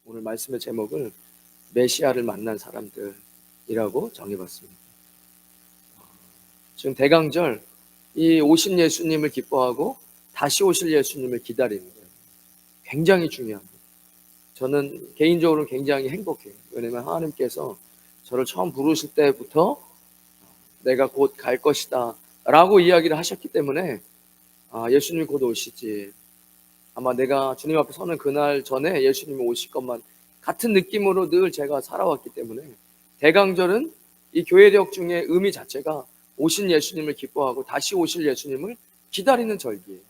오늘 말씀의 제목을 메시아를 만난 사람들이라고 정해봤습니다. 지금 대강절, 이 오신 예수님을 기뻐하고 다시 오실 예수님을 기다리는 거예요. 굉장히 중요합니다. 저는 개인적으로 굉장히 행복해요. 왜냐하면 하나님께서 저를 처음 부르실 때부터 내가 곧 갈 것이다 라고 이야기를 하셨기 때문에 예수님이 곧 오시지, 아마 내가 주님 앞에 서는 그날 전에 예수님이 오실 것만 같은 느낌으로 늘 제가 살아왔기 때문에 대강절은 이 교회력 중에 의미 자체가 오신 예수님을 기뻐하고 다시 오실 예수님을 기다리는 절기예요.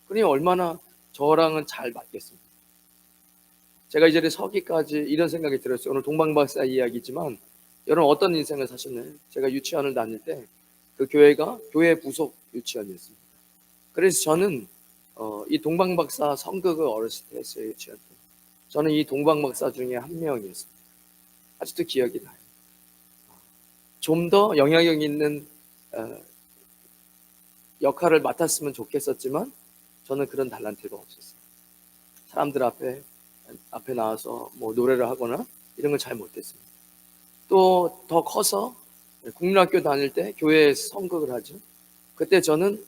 그러니 얼마나 저랑은 잘 맞겠습니까? 제가 이 자리에 서기까지 이런 생각이 들었어요. 오늘 동방박사 이야기지만 여러분 어떤 인생을 사셨나요? 제가 유치원을 다닐 때 그 교회가 교회 부속 유치원이었습니다. 그래서 저는 이 동방박사 성극을 어렸을 때 했어요. 유치원 때. 저는 이 동방박사 중에 한 명이었습니다. 아직도 기억이 나요. 좀 더 영향력 있는 역할을 맡았으면 좋겠었지만 저는 그런 달란트가 없었어요. 사람들 앞에 나와서 뭐 노래를 하거나 이런 걸 잘 못했습니다. 또 더 커서 국민학교 다닐 때 교회에서 성극을 하죠. 그때 저는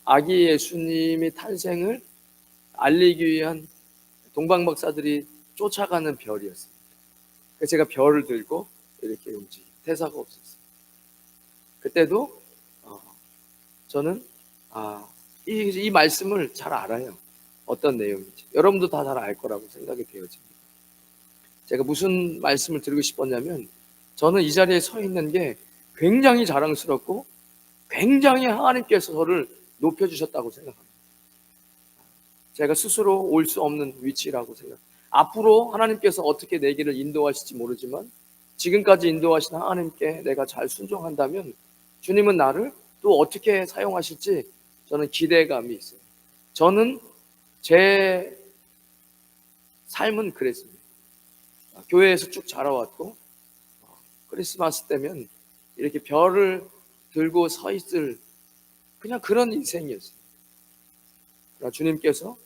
아기 예수님의 탄생을 알리기 위한 동방박사들이 쫓아가는 별이었습니다. 그래서 제가 별을 들고 이렇게 움직이고 대사가 없었어요. 그때도 저는 이 말씀을 잘 알아요. 어떤 내용인지. 여러분도 다 잘 알 거라고 생각이 되어집니다. 제가 무슨 말씀을 드리고 싶었냐면 저는 이 자리에 서 있는 게 굉장히 자랑스럽고 굉장히 하나님께서 저를 높여주셨다고 생각합니다. 제가 스스로 올 수 없는 위치라고 생각합니다. 앞으로 하나님께서 어떻게 내 길을 인도하실지 모르지만 지금까지 인도하신 하나님께 내가 잘 순종한다면 주님은 나를 또 어떻게 사용하실지 저는 기대감이 있어요. 저는 제 삶은 그랬습니다. 교회에서 쭉 자라왔고 크리스마스 때면 이렇게 별을 들고 서 있을 그냥 그런 인생이었어요. 그러나 주님께서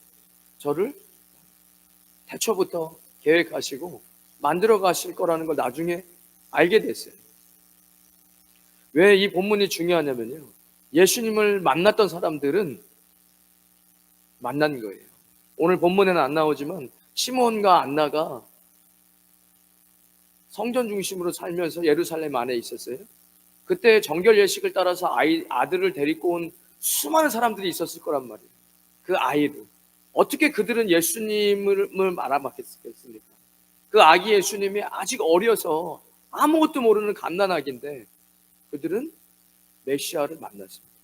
저를 태초부터 계획하시고 만들어 가실 거라는 걸 나중에 알게 됐어요. 왜 이 본문이 중요하냐면요, 예수님을 만났던 사람들은 만난 거예요. 오늘 본문에는 안 나오지만 시몬과 안나가 성전 중심으로 살면서 예루살렘 안에 있었어요. 그때 정결 예식을 따라서 아들을 데리고 온 수많은 사람들이 있었을 거란 말이에요. 그 아이를 어떻게 그들은 예수님을 알아맞겠습니까? 그 아기 예수님이 아직 어려서 아무것도 모르는 갓난아기인데 그들은 메시아를 만났습니다.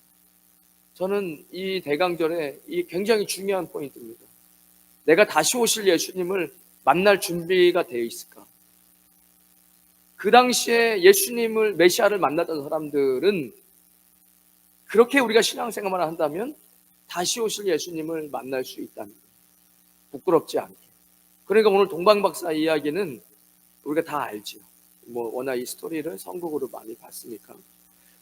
저는 이 대강절에 이 굉장히 중요한 포인트입니다. 내가 다시 오실 예수님을 만날 준비가 되어 있을까? 그 당시에 예수님을 메시아를 만났던 사람들은 그렇게 우리가 신앙생활을 한다면 다시 오실 예수님을 만날 수 있다는 거예요. 부끄럽지 않게. 그러니까 오늘 동방박사 이야기는 우리가 다 알죠. 뭐 워낙 이 스토리를 선곡으로 많이 봤으니까.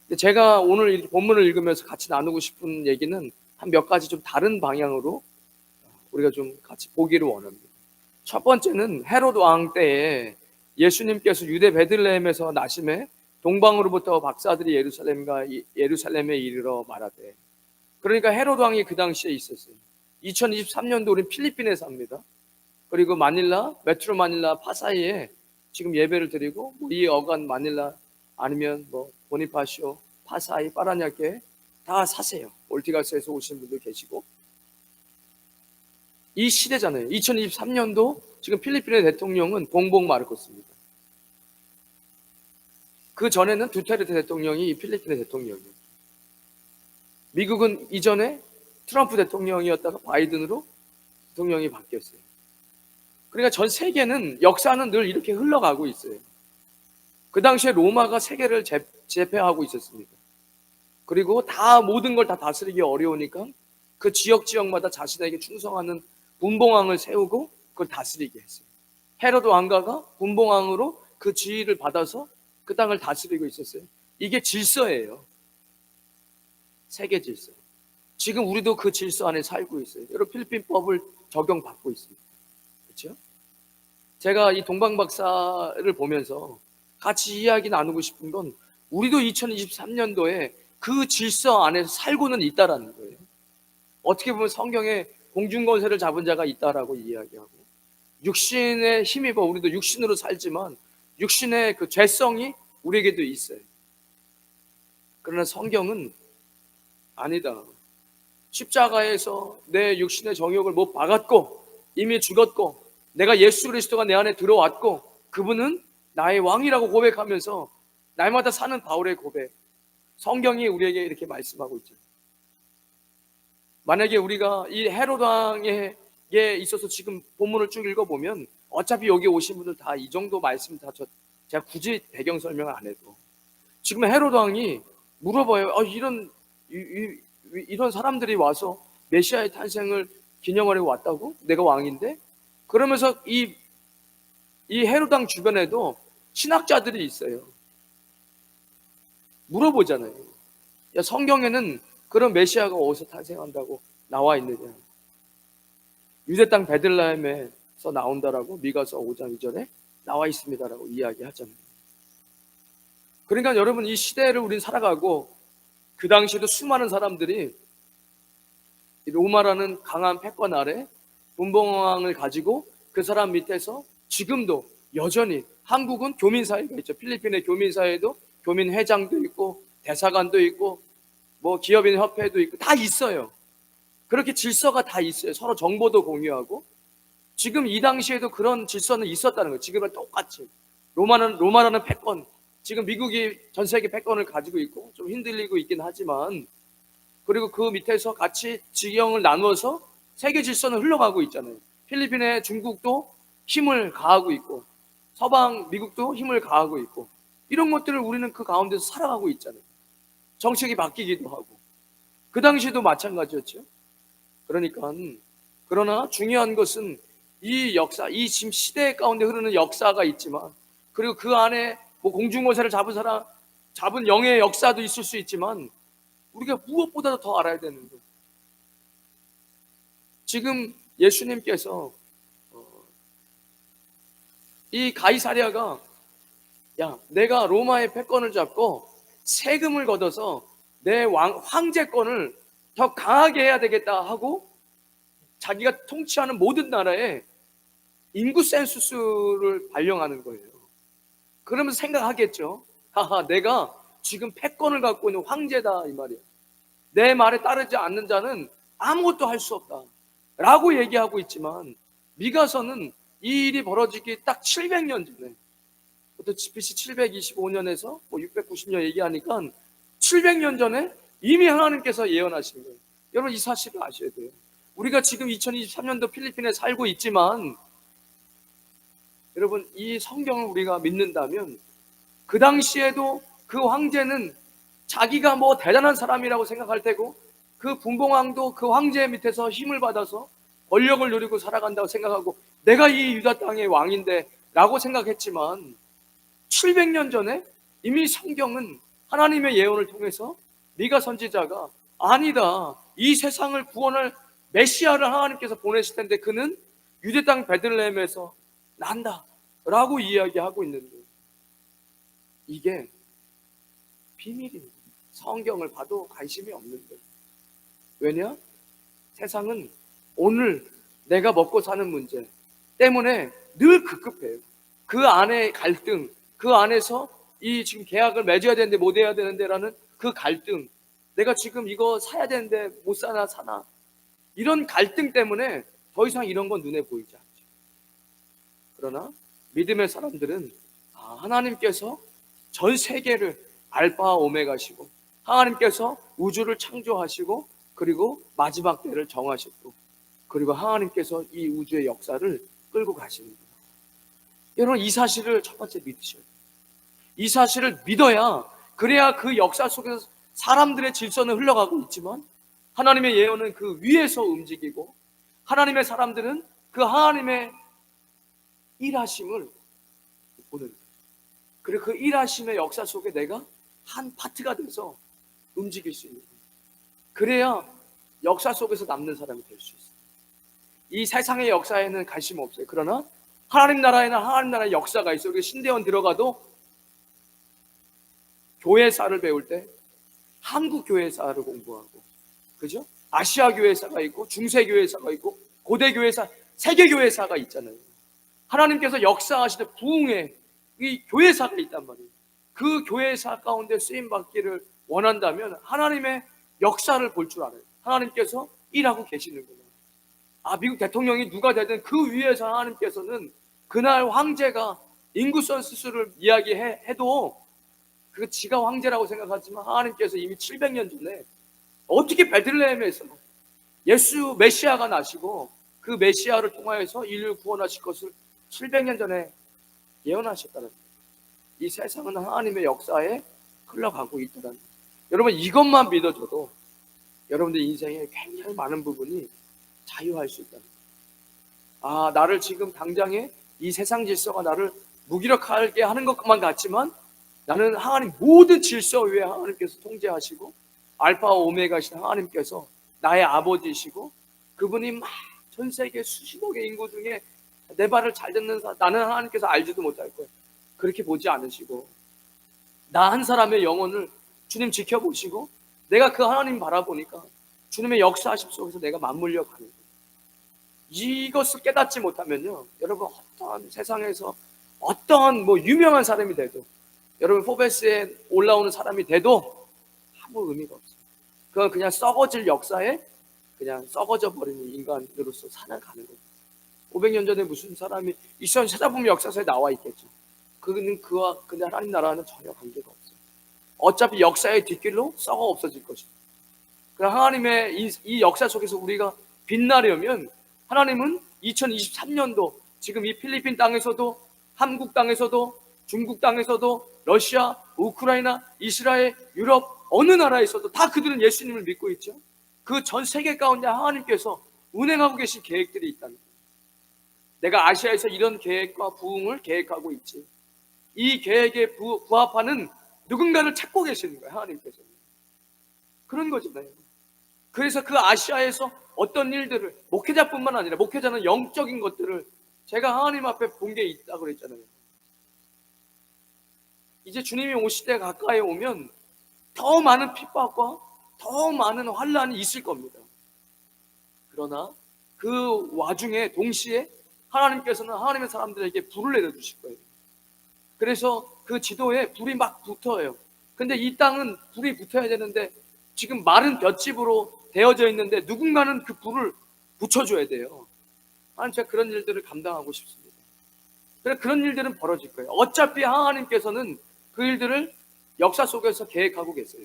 근데 제가 오늘 이 본문을 읽으면서 같이 나누고 싶은 얘기는 한 몇 가지 좀 다른 방향으로 우리가 좀 같이 보기를 원합니다. 첫 번째는 헤롯 왕 때에 예수님께서 유대 베들레헴에서 나심에 동방으로부터 박사들이 예루살렘에 이르러 말하되, 그러니까 헤롯 왕이 그 당시에 있었어요. 2023년도 우린 필리핀에 삽니다. 그리고 메트로 마닐라 파사이에 지금 예배를 드리고 이 어간 마닐라 아니면 뭐 보니파시오, 파사이, 파라냐케 다 사세요. 올티가스에서 오신 분들 계시고 이 시대잖아요. 2023년도 지금 필리핀의 대통령은 봉봉 마르코스입니다. 그 전에는 두테르테 대통령이 필리핀의 대통령이에요. 미국은 이전에 트럼프 대통령이었다가 바이든으로 대통령이 바뀌었어요. 그러니까 전 세계는 역사는 늘 이렇게 흘러가고 있어요. 그 당시에 로마가 세계를 제패하고 있었습니다. 그리고 모든 걸 다 다스리기 어려우니까 그 지역마다 자신에게 충성하는 분봉왕을 세우고 그걸 다스리게 했어요. 헤로드 왕가가 분봉왕으로 그 지위를 받아서 그 땅을 다스리고 있었어요. 이게 질서예요. 세계 질서. 지금 우리도 그 질서 안에 살고 있어요. 여러분 필리핀법을 적용받고 있습니다. 그렇죠? 제가 이 동방 박사를 보면서 같이 이야기 나누고 싶은 건 우리도 2023년도에 그 질서 안에서 살고는 있다라는 거예요. 어떻게 보면 성경에 공중권세를 잡은 자가 있다라고 이야기하고, 육신에 힘입어 우리도 육신으로 살지만 육신의 그 죄성이 우리에게도 있어요. 그러나 성경은 아니다. 십자가에서 내 육신의 정욕을 못 박았고 이미 죽었고 내가 예수 그리스도가 내 안에 들어왔고 그분은 나의 왕이라고 고백하면서 날마다 사는 바울의 고백, 성경이 우리에게 이렇게 말씀하고 있죠. 만약에 우리가 이 헤롯 왕에 있어서 지금 본문을 쭉 읽어보면 어차피 여기 오신 분들 다 이 정도 말씀 다 제가 굳이 배경 설명을 안 해도 지금 헤롯 왕이 물어봐요. 이런 사람들이 와서 메시아의 탄생을 기념하려고 왔다고? 내가 왕인데? 그러면서 이 헤롯 왕 주변에도 신학자들이 있어요. 물어보잖아요. 야, 성경에는 그런 메시아가 어디서 탄생한다고 나와 있느냐? 유대 땅 베들레헴에서 나온다라고 미가서 5장 2절에 나와 있습니다라고 이야기하잖아요. 그러니까 여러분, 이 시대를 우린 살아가고 그 당시에도 수많은 사람들이 로마라는 강한 패권 아래 분봉왕을 가지고 그 사람 밑에서 지금도 여전히 한국은 교민사회가 있죠. 필리핀의 교민사회도 교민회장도 있고 대사관도 있고 뭐 기업인 협회도 있고 다 있어요. 그렇게 질서가 다 있어요. 서로 정보도 공유하고. 지금 이 당시에도 그런 질서는 있었다는 거예요. 지금은 똑같이 로마라는 패권, 지금 미국이 전 세계 패권을 가지고 있고 좀 흔들리고 있긴 하지만, 그리고 그 밑에서 같이 지형을 나누어서 세계 질서는 흘러가고 있잖아요. 필리핀에 중국도 힘을 가하고 있고 서방 미국도 힘을 가하고 있고, 이런 것들을 우리는 그 가운데서 살아가고 있잖아요. 정책이 바뀌기도 하고. 그 당시에도 마찬가지였죠. 그러나 중요한 것은 이 역사, 이 지금 시대 가운데 흐르는 역사가 있지만, 그리고 그 안에 뭐 공중권세를 잡은 영의 역사도 있을 수 있지만, 우리가 무엇보다도 더 알아야 되는 것, 지금 예수님께서 이 가이사랴가 야, 내가 로마의 패권을 잡고 세금을 걷어서 내 황제권을 더 강하게 해야 되겠다 하고 자기가 통치하는 모든 나라에 인구 센수스를 발령하는 거예요. 그러면서 생각하겠죠. 하하, 내가 지금 패권을 갖고 있는 황제다 이 말이야. 내 말에 따르지 않는 자는 아무것도 할 수 없다 라고 얘기하고 있지만, 미가서는 이 일이 벌어지기 딱 700년 전에, 또 BC 725년에서 690년 얘기하니까 700년 전에 이미 하나님께서 예언하신 거예요. 여러분, 이 사실을 아셔야 돼요. 우리가 지금 2023년도 필리핀에 살고 있지만, 여러분, 이 성경을 우리가 믿는다면 그 당시에도 그 황제는 자기가 뭐 대단한 사람이라고 생각할 테고, 그 분봉왕도 그 황제 밑에서 힘을 받아서 권력을 누리고 살아간다고 생각하고, 내가 이 유다 땅의 왕인데 라고 생각했지만, 700년 전에 이미 성경은 하나님의 예언을 통해서 미가 선지자가 아니다, 이 세상을 구원할 메시아를 하나님께서 보내실 텐데 그는 유대 땅 베들레헴에서 난다 라고 이야기하고 있는 거예요. 이게 비밀입니다. 성경을 봐도 관심이 없는 거예요. 왜냐? 세상은 오늘 내가 먹고 사는 문제 때문에 늘 급급해요. 그 안에 갈등, 그 안에서 이 지금 계약을 맺어야 되는데 못 해야 되는데 라는 그 갈등, 내가 지금 이거 사야 되는데 못 사나 사나, 이런 갈등 때문에 더 이상 이런 건 눈에 보이지 않죠. 그러나 믿음의 사람들은 하나님께서 전 세계를 알파 오메가시고, 하나님께서 우주를 창조하시고 그리고 마지막 때를 정하셨고, 그리고 하나님께서 이 우주의 역사를 끌고 가시는 거예요. 여러분, 이 사실을 첫 번째 믿으셔야 돼요. 이 사실을 믿어야, 그래야 그 역사 속에서 사람들의 질서는 흘러가고 있지만 하나님의 예언은 그 위에서 움직이고, 하나님의 사람들은 그 하나님의 일하심을 보는 거예요. 그리고 그 일하심의 역사 속에 내가 한 파트가 돼서 움직일 수 있는 거예요. 그래야 역사 속에서 남는 사람이 될 수 있어요. 이 세상의 역사에는 관심 없어요. 그러나 하나님 나라에는 하나님 나라의 역사가 있어요. 우리 신대원 들어가도 교회사를 배울 때 한국 교회사를 공부하고, 그죠? 아시아 교회사가 있고, 중세 교회사가 있고, 고대 교회사, 세계 교회사가 있잖아요. 하나님께서 역사하시는 부흥의 이 교회사가 있단 말이에요. 그 교회사 가운데 쓰임 받기를 원한다면 하나님의 역사를 볼 줄 알아요. 하나님께서 일하고 계시는구나. 미국 대통령이 누가 되든 그 위에서 하나님께서는 그날 황제가 인구 선수수를 이야기해도 그 지가 황제라고 생각하지만 하나님께서 이미 700년 전에 어떻게 베들레헴에서 예수 메시아가 나시고 그 메시아를 통하여서 인류를 구원하실 것을 700년 전에 예언하셨다는 거예요. 이 세상은 하나님의 역사에 흘러가고 있다는 거예요. 여러분, 이것만 믿어줘도 여러분들 인생에 굉장히 많은 부분이 자유할 수 있다는 거예요. 나를 지금 당장에 이 세상 질서가 나를 무기력하게 하는 것만 같지만 나는 하나님 모든 질서 위에 하나님께서 통제하시고 알파 오메가신 하나님께서 나의 아버지이시고 그분이 막 전 세계 수십억의 인구 중에 내 말을 잘 듣는 사람, 나는 하나님께서 알지도 못할 거예요. 그렇게 보지 않으시고 나 한 사람의 영혼을 주님 지켜보시고 내가 그 하나님 바라보니까 주님의 역사하심 속에서 내가 맞물려 가는 거예요. 이것을 깨닫지 못하면요, 여러분 어떠한 세상에서 어떠한 유명한 사람이 돼도, 여러분 포베스에 올라오는 사람이 돼도 아무 의미가 없어요. 그건 그냥 썩어질 역사에 그냥 썩어져 버리는 인간으로서 살아가는 거예요. 500년 전에 무슨 사람이 있었는지 찾아보면 역사서에 나와 있겠죠. 그는 그와 근데 하나님 나라는 전혀 관계가 없어요. 어차피 역사의 뒷길로 썩어 없어질 것입니다. 그럼 하나님의 이 역사 속에서 우리가 빛나려면 하나님은 2023년도 지금 이 필리핀 땅에서도, 한국 땅에서도, 중국 땅에서도, 러시아, 우크라이나, 이스라엘, 유럽 어느 나라에서도 다 그들은 예수님을 믿고 있죠. 그 전 세계 가운데 하나님께서 운행하고 계신 계획들이 있다는 거예요. 내가 아시아에서 이런 계획과 부흥을 계획하고 있지. 이 계획에 부합하는 누군가를 찾고 계시는 거예요, 하나님께서. 그런 거잖아요. 그래서 그 아시아에서 어떤 일들을, 목회자뿐만 아니라 목회자는 영적인 것들을 제가 하나님 앞에 본 게 있다고 그랬잖아요. 이제 주님이 오실 때 가까이 오면 더 많은 핍박과 더 많은 환난이 있을 겁니다. 그러나 그 와중에 동시에 하나님께서는 하나님의 사람들에게 불을 내려주실 거예요. 그래서 그 지도에 불이 막 붙어요. 근데 이 땅은 불이 붙어야 되는데 지금 마른 볏짚으로 되어져 있는데 누군가는 그 불을 붙여줘야 돼요. 하나님, 제가 그런 일들을 감당하고 싶습니다. 그런 일들은 벌어질 거예요. 어차피 하나님께서는 그 일들을 역사 속에서 계획하고 계세요.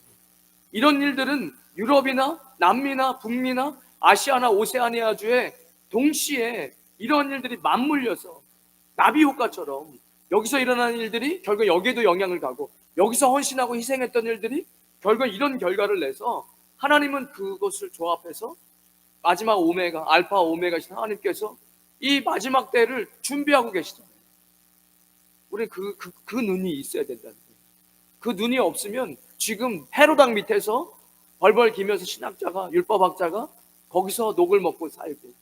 이런 일들은 유럽이나 남미나 북미나 아시아나 오세아니아주에 동시에 이런 일들이 맞물려서 나비 효과처럼 여기서 일어나는 일들이 결국 여기에도 영향을 가고 여기서 헌신하고 희생했던 일들이 결국 이런 결과를 내서 하나님은 그것을 조합해서 마지막 오메가, 알파 오메가신 하나님께서 이 마지막 때를 준비하고 계시잖아요. 우리는 그 눈이 있어야 된다는 거예요. 그 눈이 없으면 지금 헤로당 밑에서 벌벌 기면서 신학자가, 율법학자가 거기서 녹을 먹고 살고,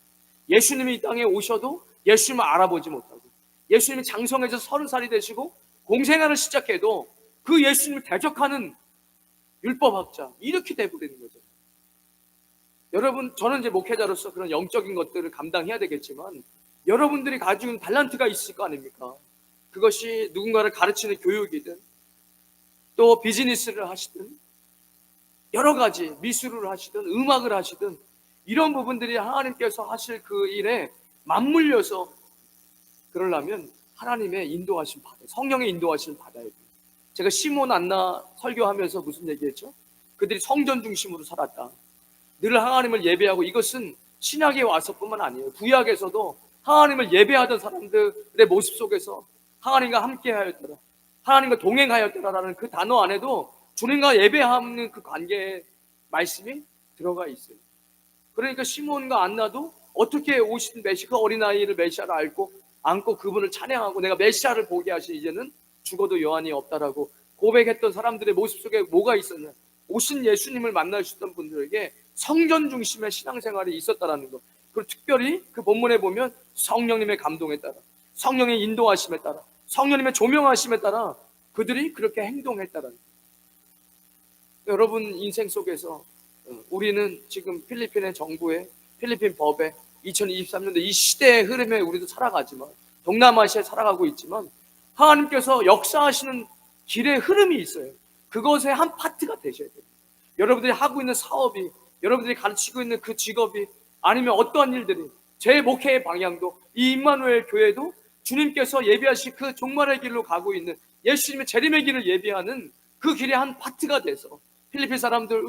예수님이 이 땅에 오셔도 예수님을 알아보지 못하고, 예수님이 장성해서 30살이 되시고 공생활을 시작해도 그 예수님을 대적하는 율법학자, 이렇게 돼버리는 거죠. 여러분, 저는 이제 목회자로서 그런 영적인 것들을 감당해야 되겠지만 여러분들이 가지고 있는 달란트가 있을 거 아닙니까? 그것이 누군가를 가르치는 교육이든 또 비즈니스를 하시든 여러 가지 미술을 하시든 음악을 하시든 이런 부분들이 하나님께서 하실 그 일에 맞물려서 그러려면 하나님의 인도하심 받아요. 성령의 인도하심을 받아야 돼요. 제가 시몬 안나 설교하면서 무슨 얘기했죠? 그들이 성전 중심으로 살았다. 늘 하나님을 예배하고, 이것은 신약에 와서뿐만 아니에요. 구약에서도 하나님을 예배하던 사람들의 모습 속에서 하나님과 함께하였더라, 하나님과 동행하였더라라는 그 단어 안에도 주님과 예배하는 그 관계의 말씀이 들어가 있어요. 그러니까 시몬과 안나도 어떻게 오신 메시아, 그 어린아이를 메시아를 안고 그분을 찬양하고 내가 메시아를 보게 하신 이제는 죽어도 여한이 없다라고 고백했던 사람들의 모습 속에 뭐가 있었냐? 오신 예수님을 만날 수 있던 분들에게 성전 중심의 신앙생활이 있었다라는 것. 그리고 특별히 그 본문에 보면 성령님의 감동에 따라 성령의 인도하심에 따라, 성령님의 조명하심에 따라 그들이 그렇게 행동했다는 거예요. 여러분 인생 속에서 우리는 지금 필리핀의 정부에, 필리핀 법에 2023년도 이 시대의 흐름에 우리도 살아가지만, 동남아시아에 살아가고 있지만 하나님께서 역사하시는 길의 흐름이 있어요. 그것의 한 파트가 되셔야 돼요. 여러분들이 하고 있는 사업이, 여러분들이 가르치고 있는 그 직업이, 아니면 어떠한 일들이, 제 목회의 방향도, 이 임마누엘 교회도 주님께서 예비하신 그 종말의 길로 가고 있는 예수님의 재림의 길을 예비하는 그 길의 한 파트가 돼서 필리핀 사람들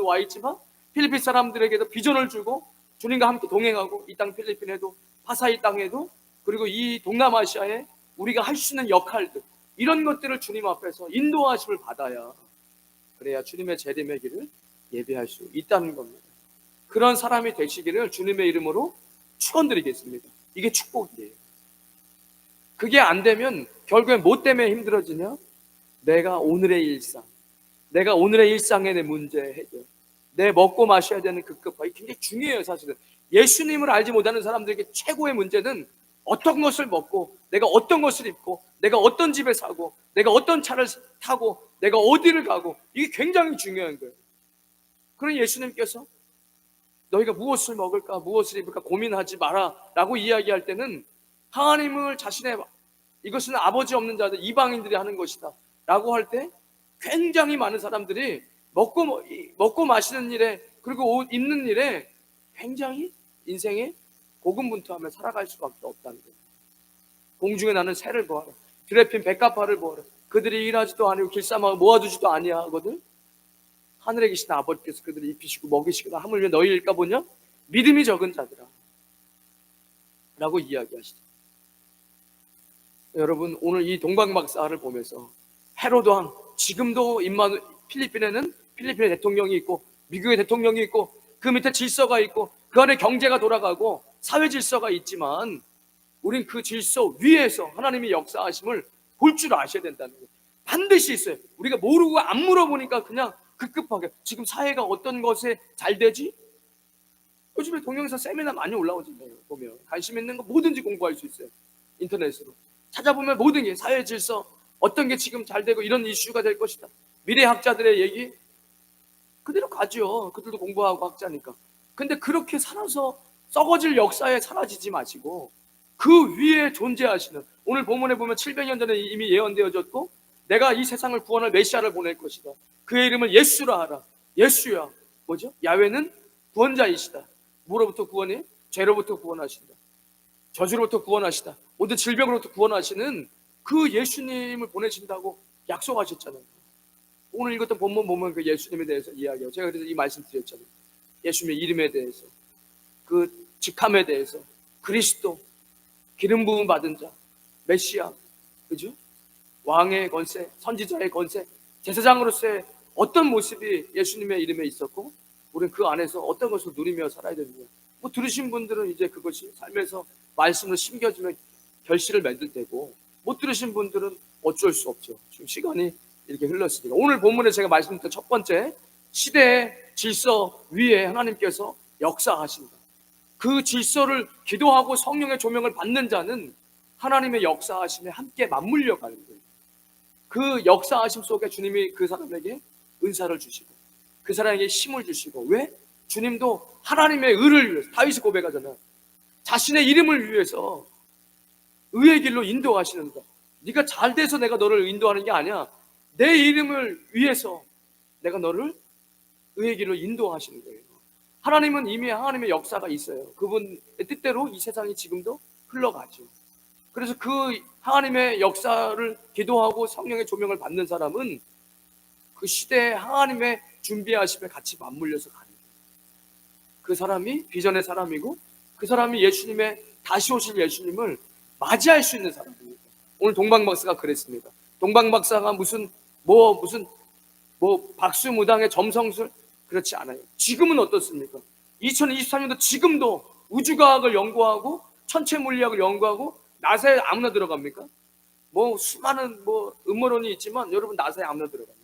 와 있지만 필리핀 사람들에게도 비전을 주고 주님과 함께 동행하고, 이 땅 필리핀에도, 파사이 땅에도, 그리고 이 동남아시아에 우리가 할 수 있는 역할들, 이런 것들을 주님 앞에서 인도하심을 받아야, 그래야 주님의 재림의 길을 예비할 수 있다는 겁니다. 그런 사람이 되시기를 주님의 이름으로 축원드리겠습니다. 이게 축복이에요. 그게 안 되면 결국엔 뭐 때문에 힘들어지냐? 내가 오늘의 일상의 내 문제 해결, 내 먹고 마셔야 되는 급급함, 이게 굉장히 중요해요. 사실은 예수님을 알지 못하는 사람들에게 최고의 문제는 어떤 것을 먹고, 내가 어떤 것을 입고, 내가 어떤 집에 사고, 내가 어떤 차를 타고, 내가 어디를 가고, 이게 굉장히 중요한 거예요. 그런 예수님께서 너희가 무엇을 먹을까, 무엇을 입을까 고민하지 마라 라고 이야기할 때는, 하나님을 자신의, 이것은 아버지 없는 자들, 이방인들이 하는 것이다 라고 할 때 굉장히 많은 사람들이 먹고 마시는 일에, 그리고 옷 입는 일에 굉장히 인생에 고군분투하며 살아갈 수밖에 없다는 거예요. 공중에 나는 새를 보아라, 들에 핀 백합화를 보아라. 그들이 일하지도 아니고 길쌈아 모아두지도 아니하거든 하늘에 계신 아버지께서 그들을 입히시고 먹이시거나 하물며 너희일까 보냐? 믿음이 적은 자들아 라고 이야기하시죠. 여러분, 오늘 이 동방박사를 보면서 헤로드 왕, 지금도 필리핀에는 필리핀의 대통령이 있고 미국의 대통령이 있고 그 밑에 질서가 있고 그 안에 경제가 돌아가고 사회 질서가 있지만, 우린 그 질서 위에서 하나님의 역사하심을 볼 줄 아셔야 된다는 거예요. 반드시 있어요. 우리가 모르고 안 물어보니까 그냥 급급하게 지금 사회가 어떤 것에 잘 되지? 요즘에 동영상 세미나 많이 올라오잖아요. 보면 관심 있는 거 뭐든지 공부할 수 있어요. 인터넷으로 찾아보면 모든 게 사회 질서, 어떤 게 지금 잘 되고 이런 이슈가 될 것이다, 미래학자들의 얘기 그대로 가죠. 그들도 공부하고 학자니까. 근데 그렇게 살아서 썩어질 역사에 사라지지 마시고 그 위에 존재하시는, 오늘 본문에 보면 700년 전에 이미 예언되어졌고 내가 이 세상을 구원할 메시아를 보낼 것이다, 그의 이름을 예수라 하라. 예수야 뭐죠? 야훼는 구원자이시다. 뭐로부터 구원해? 죄로부터 구원하신다, 저주로부터 구원하시다, 모든 질병으로부터 구원하시는 그 예수님을 보내신다고 약속하셨잖아요. 오늘 읽었던 본문 보면 그 예수님에 대해서 이야기해요. 제가 그래서 이 말씀 드렸잖아요. 예수님의 이름에 대해서, 그 직함에 대해서, 그리스도, 기름 부음 받은 자, 메시아, 그죠? 왕의 권세, 선지자의 권세, 제사장으로서의 어떤 모습이 예수님의 이름에 있었고, 우리는 그 안에서 어떤 것을 누리며 살아야 되는 거예요. 뭐 들으신 분들은 이제 그것이 삶에서 말씀으로 심겨지면 결실을 맺을 때고, 못 들으신 분들은 어쩔 수 없죠. 지금 시간이 이렇게 흘렀으니까. 오늘 본문에 제가 말씀드렸던 첫 번째, 시대의 질서 위에 하나님께서 역사하신다. 그 질서를 기도하고 성령의 조명을 받는 자는 하나님의 역사하심에 함께 맞물려 가는 거예요. 그 역사하심 속에 주님이 그 사람에게 은사를 주시고 그 사람에게 힘을 주시고, 왜? 주님도 하나님의 의를 위해서, 다윗이 고백하잖아요. 자신의 이름을 위해서 의의 길로 인도하시는 것. 네가 잘 돼서 내가 너를 인도하는 게 아니야. 내 이름을 위해서 내가 너를 의의 길로 인도하시는 거예요. 하나님은 이미 하나님의 역사가 있어요. 그분의 뜻대로 이 세상이 지금도 흘러가죠. 그래서 그 하나님의 역사를 기도하고 성령의 조명을 받는 사람은 그 시대에 하나님의 준비하심에 같이 맞물려서 가는 거예요. 그 사람이 비전의 사람이고 그 사람이 예수님의 다시 오실 예수님을 맞이할 수 있는 사람입니다. 오늘 동방박사가 그랬습니다. 동방박사가 무슨 박수무당의 점성술, 그렇지 않아요. 지금은 어떻습니까? 2023년도 지금도 우주과학을 연구하고 천체물리학을 연구하고 나사에 아무나 들어갑니까? 수많은 음모론이 있지만 여러분, 나사에 아무나 들어갑니까?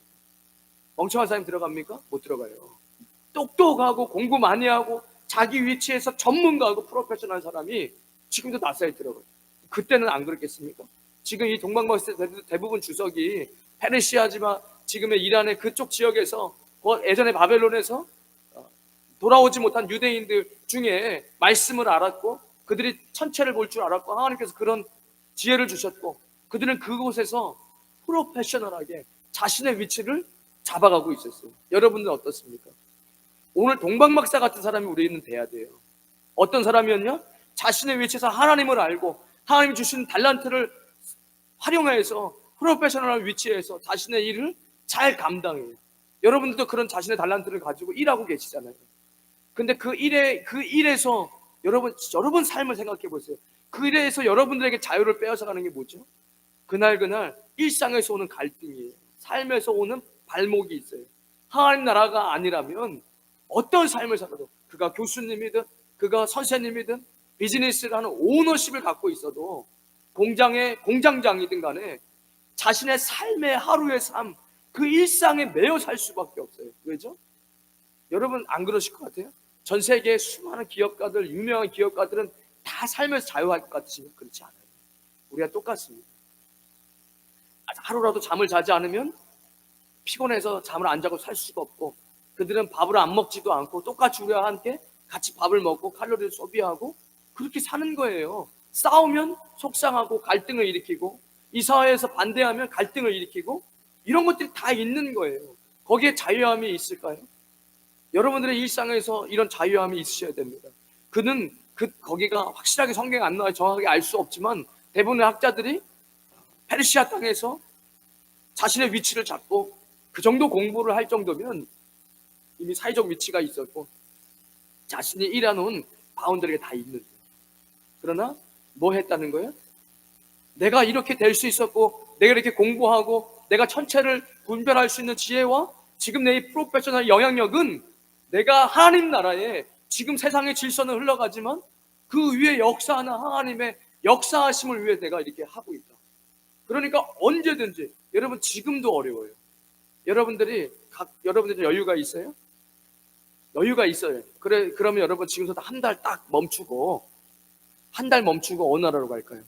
멍청한 사람이 들어갑니까? 못 들어가요. 똑똑하고 공부 많이 하고 자기 위치에서 전문가하고 프로페셔널한 사람이 지금도 나사에 들어가요. 그때는 안 그랬겠습니까? 지금 이 동방박사 대부분 주석이 페르시아지만 지금의 이란의 그쪽 지역에서 예전에 바벨론에서 돌아오지 못한 유대인들 중에 말씀을 알았고 그들이 천체를 볼 줄 알았고 하나님께서 그런 지혜를 주셨고 그들은 그곳에서 프로페셔널하게 자신의 위치를 잡아가고 있었어요. 여러분들은 어떻습니까? 오늘 동방박사 같은 사람이 우리는 돼야 돼요. 어떤 사람이었냐? 자신의 위치에서 하나님을 알고 하나님이 주신 달란트를 활용해서 프로페셔널한 위치에서 자신의 일을 잘 감당해요. 여러분들도 그런 자신의 달란트를 가지고 일하고 계시잖아요. 근데 그 일에서 여러분 삶을 생각해 보세요. 그 일에서 여러분들에게 자유를 빼앗아 가는 게 뭐죠? 그날 일상에서 오는 갈등이에요. 삶에서 오는 발목이 있어요. 하나님 나라가 아니라면 어떤 삶을 살아도 그가 교수님이든 그가 선생님이든 비즈니스를 하는 오너십을 갖고 있어도 공장장이든 간에 자신의 삶의 하루의 삶, 그 일상에 매여 살 수밖에 없어요. 왜죠? 여러분 안 그러실 것 같아요? 전 세계의 수많은 기업가들, 유명한 기업가들은 다 삶에서 자유할 것 같으시면 그렇지 않아요. 우리가 똑같습니다. 하루라도 잠을 자지 않으면 피곤해서 잠을 안 자고 살 수가 없고 그들은 밥을 안 먹지도 않고 똑같이 우리와 함께 같이 밥을 먹고 칼로리를 소비하고 그렇게 사는 거예요. 싸우면 속상하고 갈등을 일으키고 이 사회에서 반대하면 갈등을 일으키고 이런 것들이 다 있는 거예요. 거기에 자유함이 있을까요? 여러분들의 일상에서 이런 자유함이 있으셔야 됩니다. 거기가 확실하게 성경에 안 나와요. 정확하게 알 수 없지만 대부분의 학자들이 페르시아 땅에서 자신의 위치를 잡고 그 정도 공부를 할 정도면 이미 사회적 위치가 있었고 자신이 일해놓은 바운더리가 다 있는 거예요. 그러나 뭐 했다는 거예요? 내가 이렇게 될 수 있었고 내가 이렇게 공부하고 내가 천체를 분별할 수 있는 지혜와 지금 내 이 프로페셔널 영향력은 내가 하나님 나라에 지금 세상의 질서는 흘러가지만 그 위에 역사하는 하나님의 역사하심을 위해 내가 이렇게 하고 있다. 그러니까 언제든지 여러분 지금도 어려워요. 여러분들이 여유가 있어요? 여유가 있어요. 그러면 여러분 지금부터 한 달 딱 멈추고 어느 나라로 갈까요?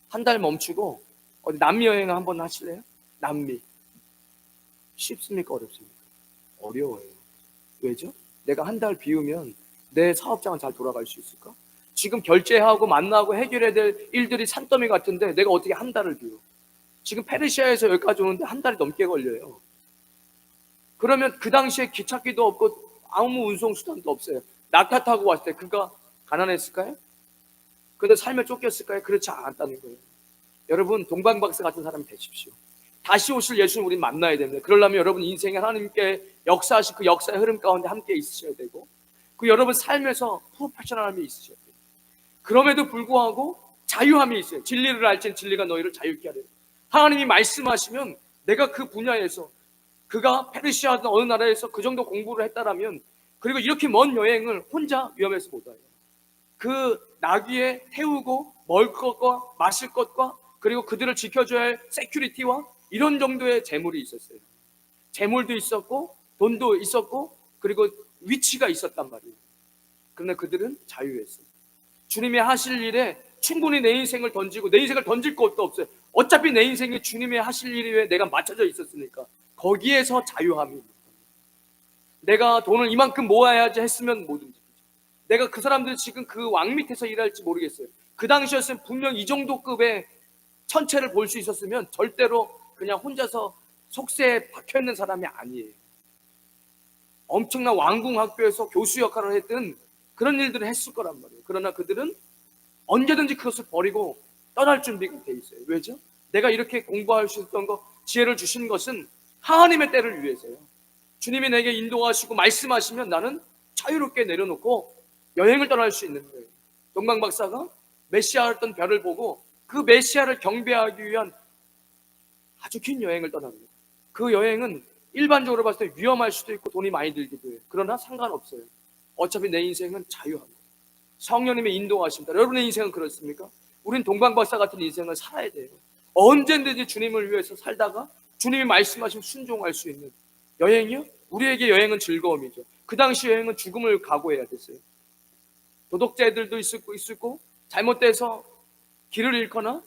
한 달 멈추고 어디 남미 여행 한번 하실래요? 남미. 쉽습니까? 어렵습니까? 어려워요. 왜죠? 내가 한 달 비우면 내 사업장은 잘 돌아갈 수 있을까? 지금 결제하고 만나고 해결해야 될 일들이 산더미 같은데 내가 어떻게 한 달을 비워? 지금 페르시아에서 여기까지 오는데 한 달이 넘게 걸려요. 그러면 그 당시에 기찻기도 없고 아무 운송수단도 없어요. 낙타 타고 왔을 때 그가 가난했을까요? 근데 삶에 쫓겼을까요? 그렇지 않았다는 거예요. 여러분 동방박사 같은 사람이 되십시오. 다시 오실 예수님 우리는 만나야 됩니다. 그러려면 여러분 인생에 하나님께 역사하신 그 역사의 흐름 가운데 함께 있으셔야 되고 그 여러분 삶에서 프로페셔널함이 있으셔야 돼요. 그럼에도 불구하고 자유함이 있어요. 진리를 알지는 진리가 너희를 자유케 하리라. 하나님이 말씀하시면 내가 그 분야에서 그가 페르시아든 어느 나라에서 그 정도 공부를 했다라면 그리고 이렇게 먼 여행을 혼자 위험해서 못 와요. 그 나귀에 태우고 먹을 것과 마실 것과 그리고 그들을 지켜줘야 할 세큐리티와 이런 정도의 재물이 있었어요. 재물도 있었고 돈도 있었고 그리고 위치가 있었단 말이에요. 그러나 그들은 자유했어요. 주님이 하실 일에 충분히 내 인생을 던지고 내 인생을 던질 것도 없어요. 어차피 내 인생이 주님의 하실 일에 내가 맞춰져 있었으니까 거기에서 자유함이 있는 거예요. 내가 돈을 이만큼 모아야지 했으면 뭐든지 내가 그 사람들 지금 그 왕 밑에서 일할지 모르겠어요. 그 당시였으면 분명 이 정도 급의 천체를 볼 수 있었으면 절대로 그냥 혼자서 속세에 박혀있는 사람이 아니에요. 엄청난 왕궁 학교에서 교수 역할을 했든 그런 일들을 했을 거란 말이에요. 그러나 그들은 언제든지 그것을 버리고 떠날 준비가 돼 있어요. 왜죠? 내가 이렇게 공부할 수 있던 거 지혜를 주신 것은 하나님의 때를 위해서요. 주님이 내게 인도하시고 말씀하시면 나는 자유롭게 내려놓고 여행을 떠날 수 있는 거예요. 동방 박사가 메시아였던 별을 보고 그 메시아를 경배하기 위한 아주 긴 여행을 떠납니다. 그 여행은 일반적으로 봤을 때 위험할 수도 있고 돈이 많이 들기도 해요. 그러나 상관없어요. 어차피 내 인생은 자유합니다. 성령님의 인도하십니다. 여러분의 인생은 그렇습니까? 우린 동방박사 같은 인생을 살아야 돼요. 언제든지 주님을 위해서 살다가 주님이 말씀하시면 순종할 수 있는 여행이요? 우리에게 여행은 즐거움이죠. 그 당시 여행은 죽음을 각오해야 됐어요. 도덕자들도 있었고 잘못돼서 길을 잃거나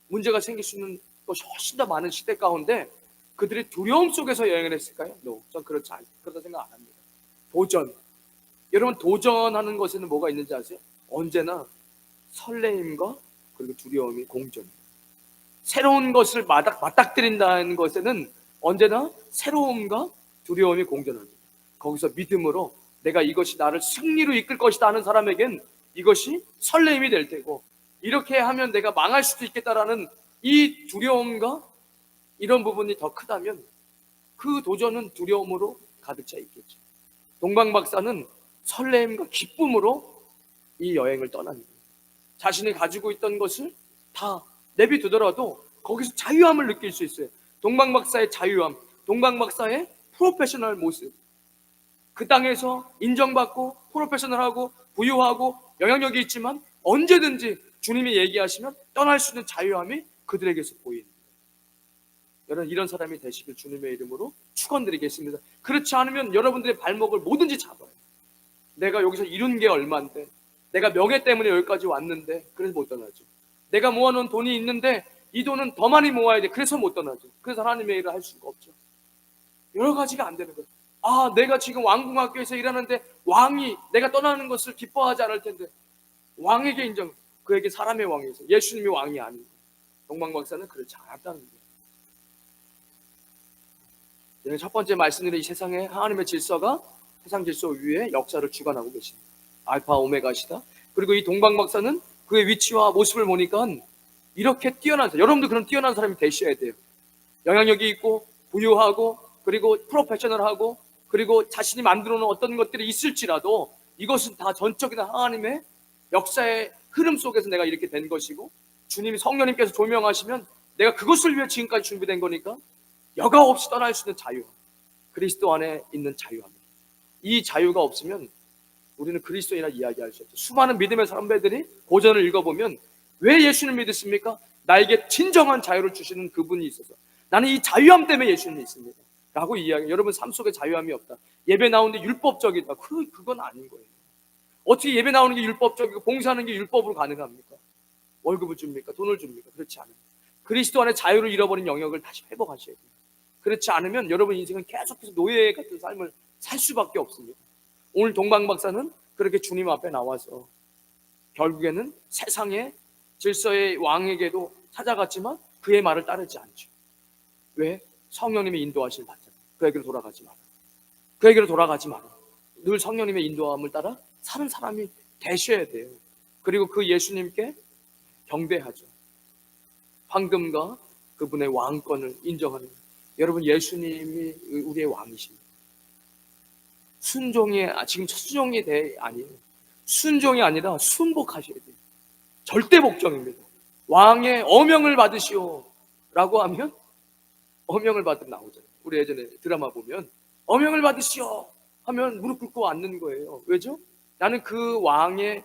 문제가 생길 수 있는 것이 훨씬 더 많은 시대 가운데 그들이 두려움 속에서 여행을 했을까요? No, 전 그렇다 생각 안 합니다. 도전. 여러분, 도전하는 것에는 뭐가 있는지 아세요? 언제나 설레임과 그리고 두려움이 공존해요. 새로운 것을 맞닥뜨린다는 것에는 언제나 새로움과 두려움이 공존합니다. 거기서 믿음으로 내가 이것이 나를 승리로 이끌 것이다 하는 사람에겐 이것이 설레임이 될 테고, 이렇게 하면 내가 망할 수도 있겠다라는 이 두려움과 이런 부분이 더 크다면 그 도전은 두려움으로 가득 차 있겠죠. 동방 박사는 설렘과 기쁨으로 이 여행을 떠납니다. 자신이 가지고 있던 것을 다 내비두더라도 거기서 자유함을 느낄 수 있어요. 동방 박사의 자유함, 동방 박사의 프로페셔널 모습, 그 땅에서 인정받고 프로페셔널하고 부유하고 영향력이 있지만 언제든지 주님이 얘기하시면 떠날 수 있는 자유함이 그들에게서 보입니다. 여러분, 이런 사람이 되시길 주님의 이름으로 축원드리겠습니다. 그렇지 않으면 여러분들의 발목을 뭐든지 잡아요. 내가 여기서 이룬 게 얼마인데, 내가 명예 때문에 여기까지 왔는데 그래서 못 떠나죠. 내가 모아놓은 돈이 있는데 이 돈은 더 많이 모아야 돼, 그래서 못 떠나죠. 그래서 하나님의 일을 할 수가 없죠. 여러 가지가 안 되는 거예요. 아, 내가 지금 왕궁학교에서 일하는데 왕이 내가 떠나는 것을 기뻐하지 않을 텐데, 왕에게 인정, 그에게 사람의 왕이어서 예수님이 왕이 아니고. 동방박사는 그렇지 않았다는 거예요. 첫 번째 말씀드린 이 세상의 하나님의 질서가 세상 질서 위에 역사를 주관하고 계십니다. 알파 오메가시다. 그리고 이 동방박사는 그의 위치와 모습을 보니까 이렇게 뛰어난 사람, 여러분도 그런 뛰어난 사람이 되셔야 돼요. 영향력이 있고 부유하고 그리고 프로페셔널하고 그리고 자신이 만들어 놓은 어떤 것들이 있을지라도 이것은 다 전적인 하나님의 역사의 흐름 속에서 내가 이렇게 된 것이고, 주님이 성령님께서 조명하시면 내가 그것을 위해 지금까지 준비된 거니까 여과 없이 떠날 수 있는 자유, 그리스도 안에 있는 자유함. 이 자유가 없으면 우리는 그리스도인이라 이야기할 수 없죠. 수많은 믿음의 선배들이 고전을 읽어보면 왜 예수를 믿었습니까? 나에게 진정한 자유를 주시는 그분이 있어서 나는 이 자유함 때문에 예수를 믿습니다 라고 이야기해요. 여러분, 삶 속에 자유함이 없다, 예배 나오는데 율법적이다, 그건 아닌 거예요. 어떻게 예배 나오는 게 율법적이고 봉사하는 게 율법으로 가능합니까? 월급을 줍니까? 돈을 줍니까? 그렇지 않아요. 그리스도 안에 자유를 잃어버린 영역을 다시 회복하셔야 돼요. 그렇지 않으면 여러분 인생은 계속해서 노예 같은 삶을 살 수밖에 없습니다. 오늘 동방박사는 그렇게 주님 앞에 나와서 결국에는 세상의 질서의 왕에게도 찾아갔지만 그의 말을 따르지 않죠. 왜? 성령님의 인도하심을 받잖아요. 그에게로 돌아가지 마라. 그에게로 돌아가지 마라. 늘 성령님의 인도함을 따라 사는 사람이 되셔야 돼요. 그리고 그 예수님께 경배하죠. 황금과 그분의 왕권을 인정하는, 여러분, 예수님이 우리의 왕이십니다. 순종이, 지금 순종이 아니에요. 순종이 아니라 순복하셔야 돼요. 절대 복종입니다. 왕의 어명을 받으시오 라고 하면 어명을 받으면 나오잖아요. 우리 예전에 드라마 보면 어명을 받으시오 하면 무릎 꿇고 앉는 거예요. 왜죠? 나는 그 왕의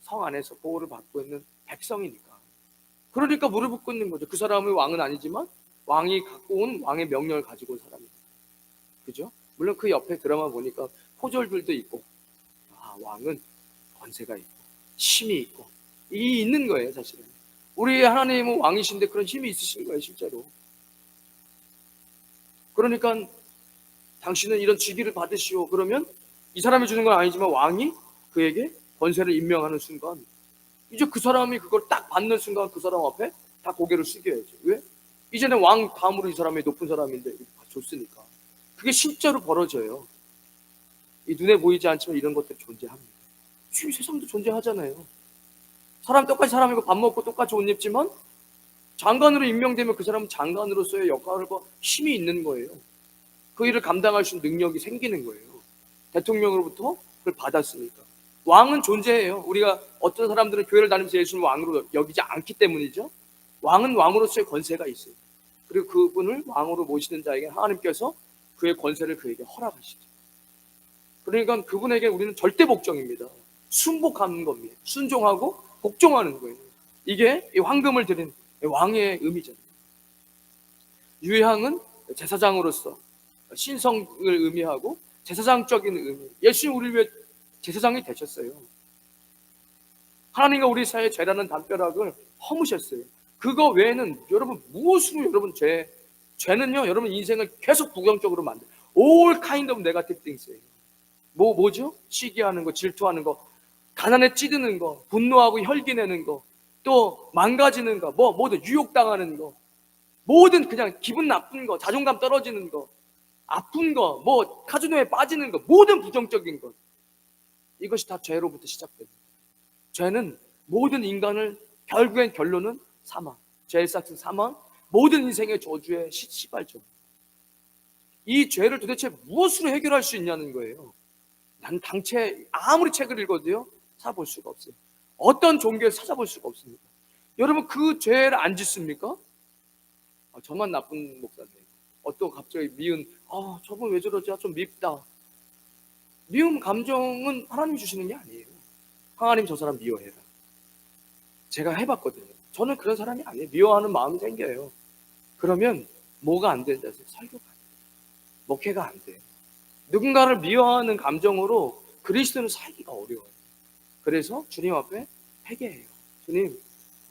성 안에서 보호를 받고 있는 백성이니까. 그러니까 무릎을 꿇는 거죠. 그 사람의 왕은 아니지만 왕이 갖고 온 왕의 명령을 가지고 온 사람이에요. 그죠? 물론 그 옆에 드라마 보니까 포졸들도 있고, 아, 왕은 권세가 있고 힘이 있고 이 있는 거예요. 사실은 우리 하나님은 왕이신데 그런 힘이 있으신 거예요, 실제로. 그러니까 당신은 이런 직위를 받으시오 그러면 이 사람이 주는 건 아니지만 왕이 그에게 권세를 임명하는 순간 이제 그 사람이 그걸 딱 받는 순간 그 사람 앞에 다 고개를 숙여야죠. 왜? 이제는 왕 다음으로 이 사람이 높은 사람인데 줬으니까. 그게 실제로 벌어져요. 이 눈에 보이지 않지만 이런 것들이 존재합니다. 지금 세상도 존재하잖아요. 사람 똑같이 사람이고 밥 먹고 똑같이 옷 입지만 장관으로 임명되면 그 사람은 장관으로서의 역할과 힘이 있는 거예요. 그 일을 감당할 수 있는 능력이 생기는 거예요. 대통령으로부터 그걸 받았으니까. 왕은 존재해요. 우리가 어떤 사람들은 교회를 다니면서 예수님을 왕으로 여기지 않기 때문이죠. 왕은 왕으로서의 권세가 있어요. 그리고 그분을 왕으로 모시는 자에게 하나님께서 그의 권세를 그에게 허락하시죠. 그러니까 그분에게 우리는 절대 복종입니다. 순복하는 겁니다. 순종하고 복종하는 거예요. 이게 이 황금을 드린 왕의 의미잖아요. 유향은 제사장으로서 신성을 의미하고 제사장적인 의미. 예수님 우리를 위해 제사장이 되셨어요. 하나님과 우리 사이의 죄라는 담벼락을 허무셨어요. 그거 외에는 여러분 무엇으로 여러분 죄는요 여러분 인생을 계속 부정적으로 만들어요. All kind of negative things예요. 뭐죠? 시기하는 거, 질투하는 거, 가난에 찌드는 거, 분노하고 혈기내는 거, 또 망가지는 거, 모든 유혹당하는 거, 모든 그냥 기분 나쁜 거, 자존감 떨어지는 거, 아픈 거, 카지노에 빠지는 거, 모든 부정적인 것, 이것이 다 죄로부터 시작됩니다. 죄는 모든 인간을 결국엔 결론은 사망, 죄의 싹은 사망, 모든 인생의 저주의 시발점. 이 죄를 도대체 무엇으로 해결할 수 있냐는 거예요. 난 당체 아무리 책을 읽어도요 찾아볼 수가 없어요. 어떤 종교에서 찾아볼 수가 없습니다. 여러분 그 죄를 안 짓습니까? 저만 나쁜 목사님. 또 갑자기 미운 저분 왜 저러지? 좀 밉다. 미움 감정은 하나님 주시는 게 아니에요. 하나님 저 사람 미워해라. 제가 해봤거든요. 저는 그런 사람이 아니에요. 미워하는 마음이 생겨요. 그러면 뭐가 안 된다? 설교가 안 돼요. 목회가 안 돼요. 누군가를 미워하는 감정으로 그리스도는 살기가 어려워요. 그래서 주님 앞에 회개해요. 주님,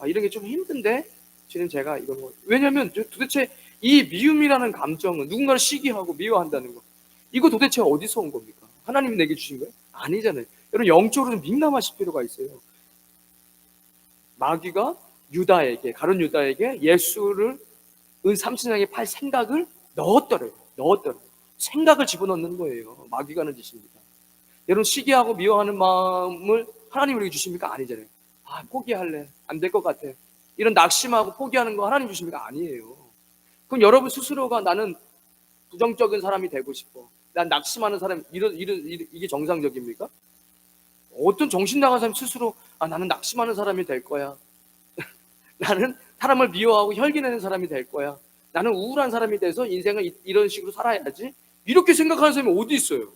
이런 게 좀 힘든데 주님 제가 이런 거, 왜냐면 도대체 이 미움이라는 감정은 누군가를 시기하고 미워한다는 거, 이거 도대체 어디서 온 겁니까? 하나님이 내게 주신 거예요? 아니잖아요. 여러분 영적으로 좀 민감하실 필요가 있어요. 마귀가 가룟 유다에게 예수를 삼천장에 팔 생각을 넣었더래요. 생각을 집어넣는 거예요. 마귀가 하는 짓입니다. 여러분 시기하고 미워하는 마음을 하나님 우리에게 주십니까? 아니잖아요. 포기할래. 안 될 것 같아. 이런 낙심하고 포기하는 거 하나님 주십니까? 아니에요. 그럼 여러분 스스로가 나는 부정적인 사람이 되고 싶어, 난 낙심하는 사람, 이게 정상적입니까? 어떤 정신 나간 사람 스스로 나는 낙심하는 사람이 될 거야. 나는 사람을 미워하고 혈기내는 사람이 될 거야. 나는 우울한 사람이 돼서 인생을 이런 식으로 살아야지. 이렇게 생각하는 사람이 어디 있어요?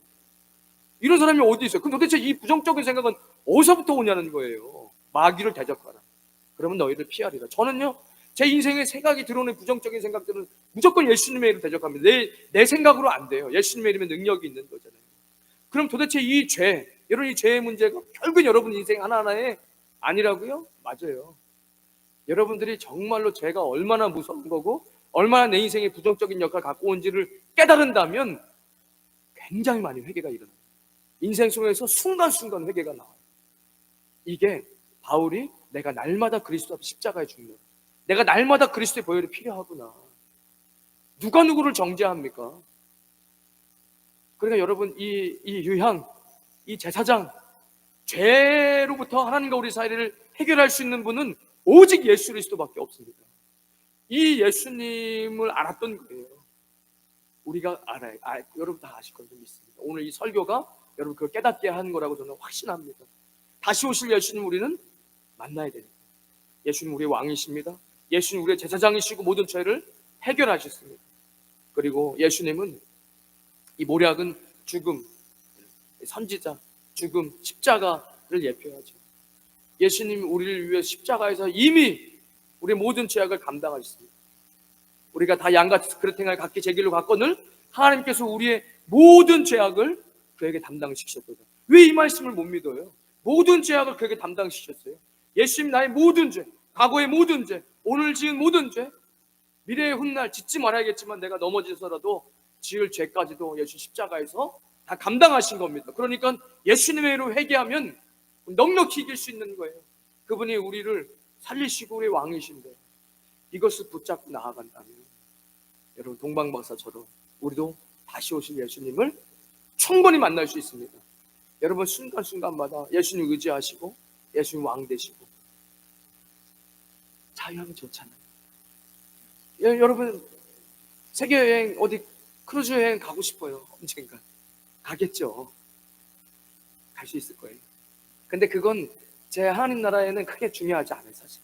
이런 사람이 어디 있어요? 그럼 도대체 이 부정적인 생각은 어디서부터 오냐는 거예요. 마귀를 대적하라. 그러면 너희를 피하리라. 저는요, 제 인생에 생각이 들어오는 부정적인 생각들은 무조건 예수님의 이름을 대적합니다. 내 생각으로 안 돼요. 예수님의 이름에 능력이 있는 거잖아요. 그럼 도대체 이 죄, 여러분 이 죄의 문제가 결국 여러분 인생 하나하나에 아니라고요? 맞아요. 여러분들이 정말로 죄가 얼마나 무서운 거고 얼마나 내 인생에 부정적인 역할을 갖고 온지를 깨달은다면 굉장히 많이 회개가 일어나요. 인생 속에서 순간순간 회개가 나와요. 이게 바울이 내가 날마다 그리스도 앞에 십자가에 죽는, 내가 날마다 그리스도의 보혈이 필요하구나. 누가 누구를 정죄합니까? 그러니까 여러분 이 유향, 이 제사장, 죄로부터 하나님과 우리 사이를 해결할 수 있는 분은 오직 예수 그리스도밖에 없습니다. 이 예수님을 알았던 거예요. 우리가 알아요. 여러분 다 아실 거라고 믿습니다. 오늘 이 설교가 여러분 그걸 깨닫게 한 거라고 저는 확신합니다. 다시 오실 예수님 우리는 만나야 되니까. 예수님 우리의 왕이십니다. 예수님 우리의 제사장이시고 모든 죄를 해결하셨습니다. 그리고 예수님은 이 모략은 죽음, 선지자, 죽음, 십자가를 예표하죠. 예수님이 우리를 위해 십자가에서 이미 우리의 모든 죄악을 감당하셨습니다. 우리가 다 양같이 그릇 행하여 각기 제 길로 갔거늘 하나님께서 우리의 모든 죄악을 그에게 담당시키셨거든요. 왜 이 말씀을 못 믿어요? 모든 죄악을 그에게 담당시켰어요. 예수님 나의 모든 죄, 과거의 모든 죄, 오늘 지은 모든 죄, 미래의 훗날 짓지 말아야겠지만 내가 넘어져서라도 지을 죄까지도 예수 십자가에서 다 감당하신 겁니다. 그러니까 예수님의 이름으로 회개하면 넉넉히 이길 수 있는 거예요. 그분이 우리를 살리시고 우리의 왕이신데 이것을 붙잡고 나아간다면 여러분 동방박사처럼 우리도 다시 오실 예수님을 충분히 만날 수 있습니다. 여러분 순간순간마다 예수님 의지하시고 예수님 왕 되시고 자유하면 좋잖아요. 여러분 세계여행 어디 크루즈 여행 가고 싶어요. 언젠가 가겠죠. 갈 수 있을 거예요. 근데 그건 제 하나님 나라에는 크게 중요하지 않아요. 사실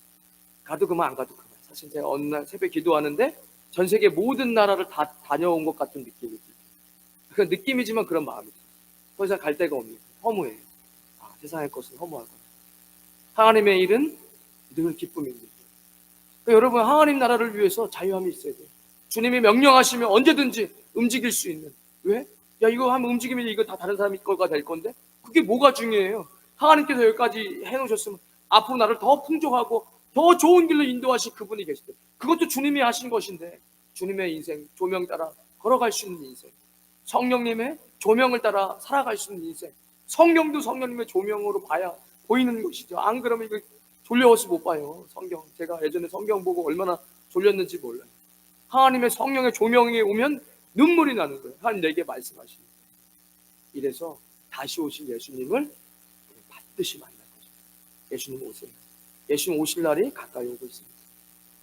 가도 그만 안 가도 그만. 사실 제가 어느 날 새벽에 기도하는데 전 세계 모든 나라를 다 다녀온 것 같은 느낌이 들어요. 그 느낌이지만 그런 마음이 들어요. 더 이상 갈 데가 없는 허무해요. 세상의 것은 허무하고 하나님의 일은 늘 기쁨입니다. 그러니까 여러분 하나님 나라를 위해서 자유함이 있어야 돼요. 주님이 명령하시면 언제든지 움직일 수 있는. 왜? 이거 하면 움직이면 이거 다 다른 사람이 거가 될 건데 그게 뭐가 중요해요? 하나님께서 여기까지 해놓으셨으면 앞으로 나를 더 풍족하고 더 좋은 길로 인도하실 그분이 계시대. 그것도 주님이 하신 것인데, 주님의 인생 조명 따라 걸어갈 수 있는 인생, 성령님의 조명을 따라 살아갈 수 있는 인생, 성경도 성령님의 조명으로 봐야 보이는 것이죠. 안 그러면 이거 졸려서 못 봐요. 성경, 제가 예전에 성경 보고 얼마나 졸렸는지 몰라요. 하나님의 성령의 조명이 오면 눈물이 나는 거예요. 하나님 내게 말씀하시는 거예요. 이래서 다시 오실 예수님을 반드시 만날 거죠. 예수님 오세요. 예수님 오실 날이 가까이 오고 있습니다.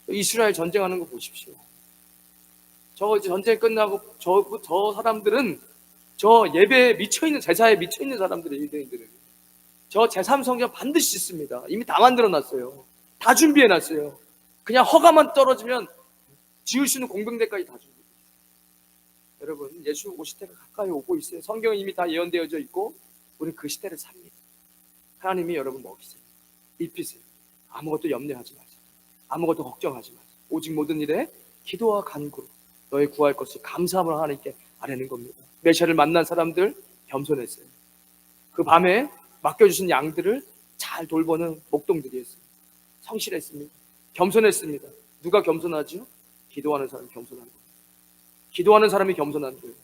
이스라엘 전쟁하는 거 보십시오. 저 전쟁 끝나고 저 사람들은 저 예배에 미쳐있는, 제사에 미쳐있는 사람들의 유대인들은 저 제3성전 반드시 짓습니다. 이미 다 만들어놨어요. 다 준비해놨어요. 그냥 허가만 떨어지면 지을 수 있는 공병대까지 다 준비해요. 여러분, 예수 오실 때가 가까이 오고 있어요. 성경은 이미 다 예언되어져 있고 우리는 그 시대를 삽니다. 하나님이 여러분 먹이세요. 입히세요. 아무것도 염려하지 마세요. 아무것도 걱정하지 마세요. 오직 모든 일에 기도와 간구로 너의 구할 것을 감사함을 하나님께 아뢰는 겁니다. 메시아를 만난 사람들 겸손했어요. 그 밤에 맡겨주신 양들을 잘 돌보는 목동들이었어요. 성실했습니다. 겸손했습니다. 누가 겸손하죠? 기도하는 사람이 겸손한 거예요. 기도하는 사람이 겸손한 거예요.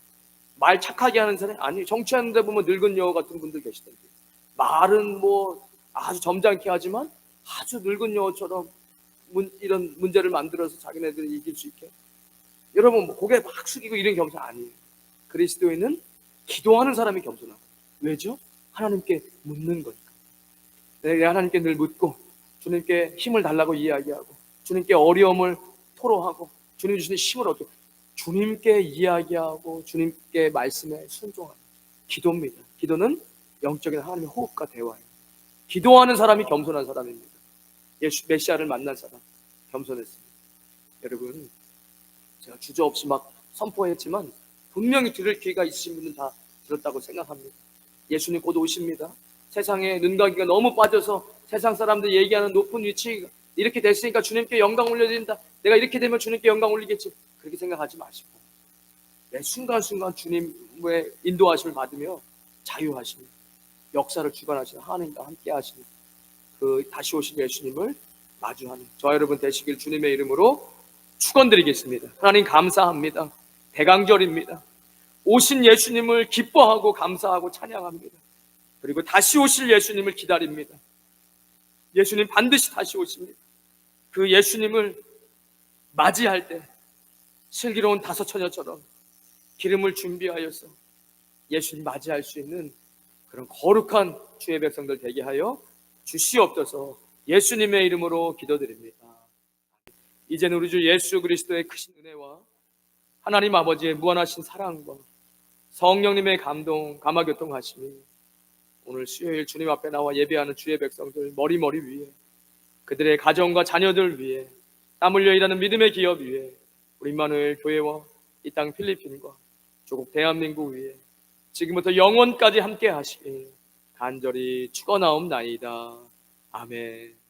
말 착하게 하는 사람이 아니에요. 정치하는 데 보면 늙은 여우 같은 분들 계시던데, 말은 뭐 아주 점잖게 하지만 아주 늙은 여우처럼 이런 문제를 만들어서 자기네들이 이길 수 있게. 여러분, 뭐 고개 막 숙이고 이런 겸손 아니에요. 그리스도인은 기도하는 사람이 겸손하고. 왜죠? 하나님께 묻는 거니까. 내가 하나님께 늘 묻고 주님께 힘을 달라고 이야기하고 주님께 어려움을 토로하고 주님 주시는 힘을 얻고 주님께 이야기하고 주님께 말씀에 순종하는 기도입니다. 기도는 영적인 하나님의 호흡과 대화예요. 기도하는 사람이 겸손한 사람입니다. 예수 메시아를 만난 사람 겸손했습니다. 여러분, 제가 주저없이 막 선포했지만 분명히 들을 기회가 있으신 분은 다 들었다고 생각합니다. 예수님 곧 오십니다. 세상에 눈가기가 너무 빠져서 세상 사람들 얘기하는 높은 위치 이렇게 됐으니까 주님께 영광 올려드린다, 내가 이렇게 되면 주님께 영광 올리겠지, 그렇게 생각하지 마시고 매 순간순간 주님의 인도하심을 받으며 자유하십니다. 역사를 주관하시는 하나님과 함께 하시는 그 다시 오신 예수님을 마주하는 저와 여러분 되시길 주님의 이름으로 축원드리겠습니다. 하나님 감사합니다. 대강절입니다. 오신 예수님을 기뻐하고 감사하고 찬양합니다. 그리고 다시 오실 예수님을 기다립니다. 예수님 반드시 다시 오십니다. 그 예수님을 맞이할 때 슬기로운 다섯 처녀처럼 기름을 준비하여서 예수님 맞이할 수 있는 그런 거룩한 주의 백성들 되게 하여 주시옵소서. 예수님의 이름으로 기도드립니다. 이제는 우리 주 예수 그리스도의 크신 은혜와 하나님 아버지의 무한하신 사랑과 성령님의 감동, 감화교통하심이 오늘 수요일 주님 앞에 나와 예배하는 주의 백성들 머리 위에, 그들의 가정과 자녀들 위에, 땀 흘려 일하는 믿음의 기업 위에, 우리 임마누엘 교회와 이 땅 필리핀과 조국 대한민국 위에 지금부터 영원까지 함께 하시길 간절히 축원하옵나이다. 아멘.